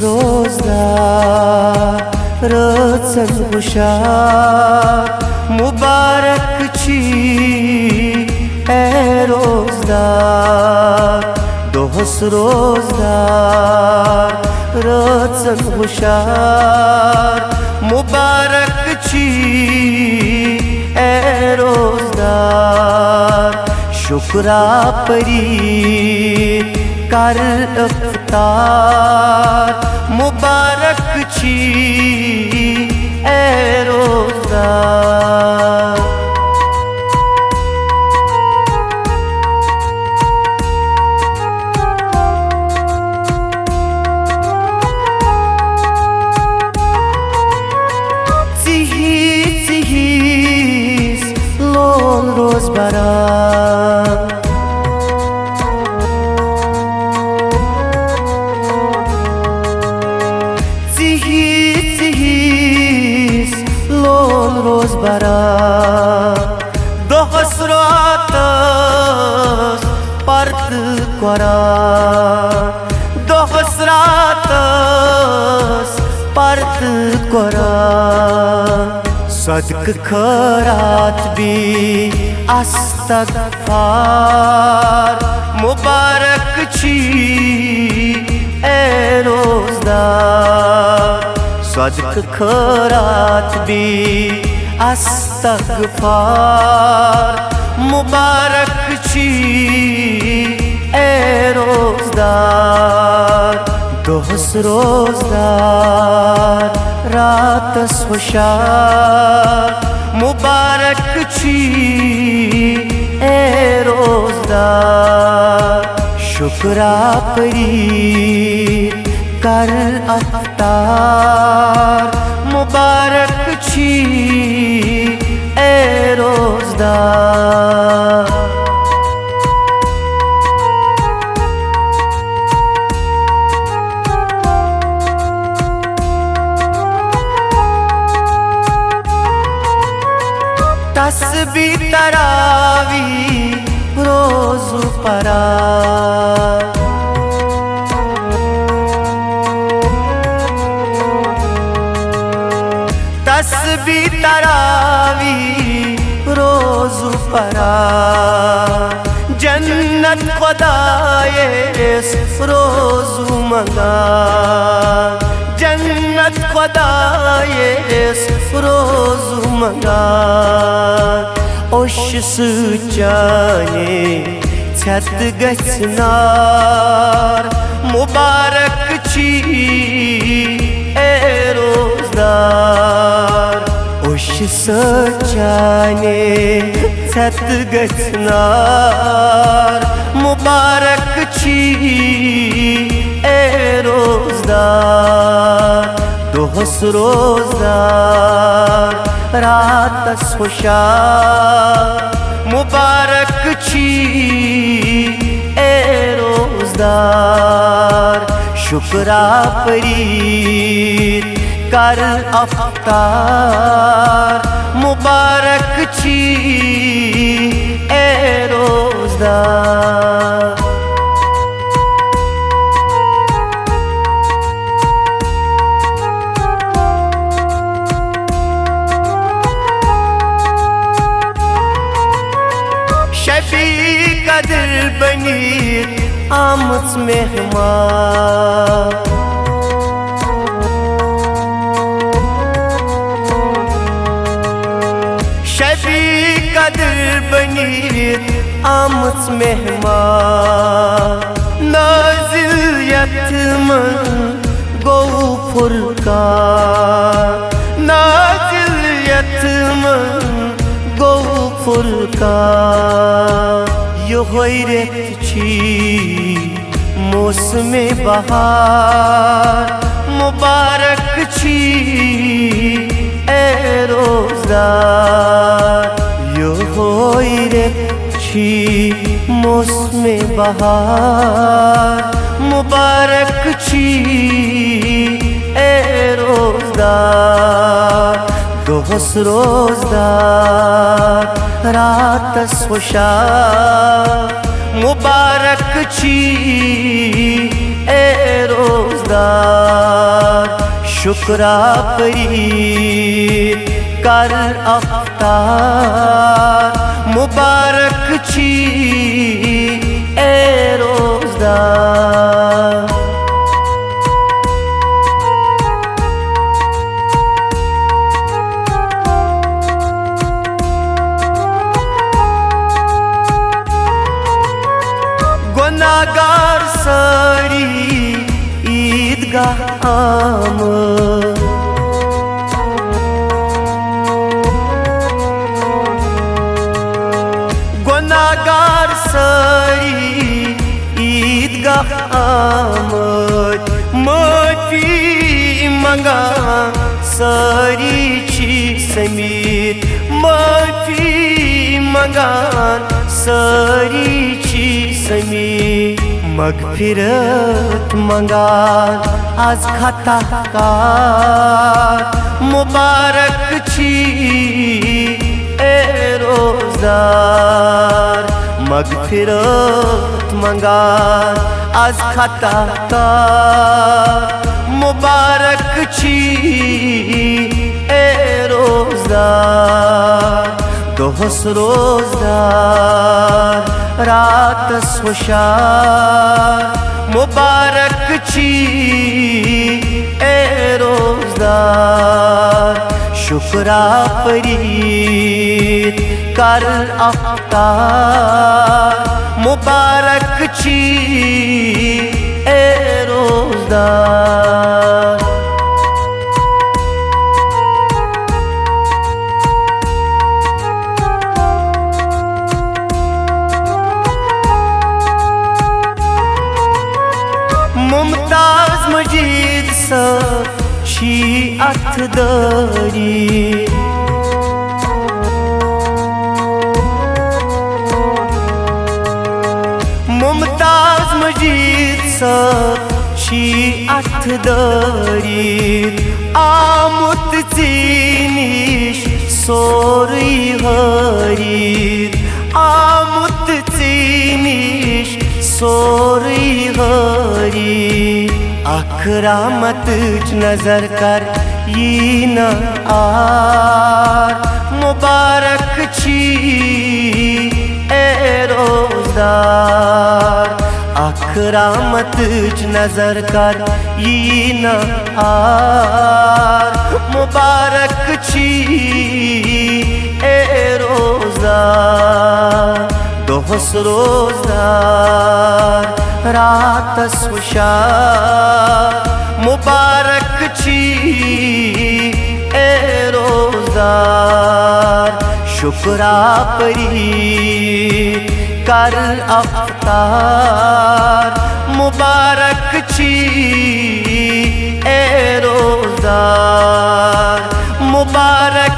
रोजदार रचन हुशार मुबारक छी ए रोजदार दोहस रोजदार रचन हुशार मुबारक छी ए रोजदार शुक्रा परी कर अफ्तार मुबारक छी ए रोजदार Sihiz lol rozbara rozbara dohas ratas part kora dohas ratas part kora sadk kharat bi astagfar mubarak chi e rozdar sadk kharat bi astagfar mubarak chi e rozdar dohas rozdar ratas hushar mubarak chi e rozdar shukra pari कर अफ्तार मुबारक छी ए रोजदार तस्बीह तरावी रोज परा तस्बीह तरावी रोज परा जन्नत खुदाए रोज मंगा जन्नत खुदाए रोज मंगा ओश सुचाने छत गचनार मुबारक छी ए रोजदार उश सचाने छत गचनार मुबारक छी ए रोजदार दोहस रोजदार रातस हुशार मुबारक छी ए रोजदार शुक्रा परी कर अफ्तार मुबारक छी ए रोजदार शबी कदर बनी आमद मेहमान शबी कदर बनी आमद मेहमान नाजिल यत्मन गो फुरकान नाजिल यत्मन गो फुरकान यो होइरेत छी मौसमे बहार मुबारक छी ए रोजदार यो होइरेत छी मौसमे बहार मुबारक छी ए रोजदार दोहस रोजदार रातस हुशार मुबारक छी ए रोजदार शुक्रा परी कर अफ्तार मुबारक छी ए रोजदार गुनाहगार सारी ईदगाह आमद गुनाहगार सारी ईदगाह आमद माफी मंगा सारी छी समीर माफी मंगान सारी छी समीर मगफिरत मंगान आज खता कार मुबारक छी ए रोजदार मगफिरत मंगान आज खता कार मुबारक छी ए रोजदार दोहस रोजदार रात खुशार मुबारक छी ए रोजदार शुक्रा परी कर अफ्तार मुबारक छी ए रोजदार मुमताज मजीद सब छी अथदरी मुमताज मजीद सब छी अथदरी आमुत चीनिश सोरी हरी आमुत चीनिश सोरी हरी अखरामत नजर कर ये न आर मुबारक छी ए रोजदार अखरामत नजर कर ये न आर मुबारक छी ए रोजदार दोहस रोजदार रात खुशार मुबारक छी ए रोजदार शुक्रा परी कर अफ्तार मुबारक छी ए रोजदार मुबारक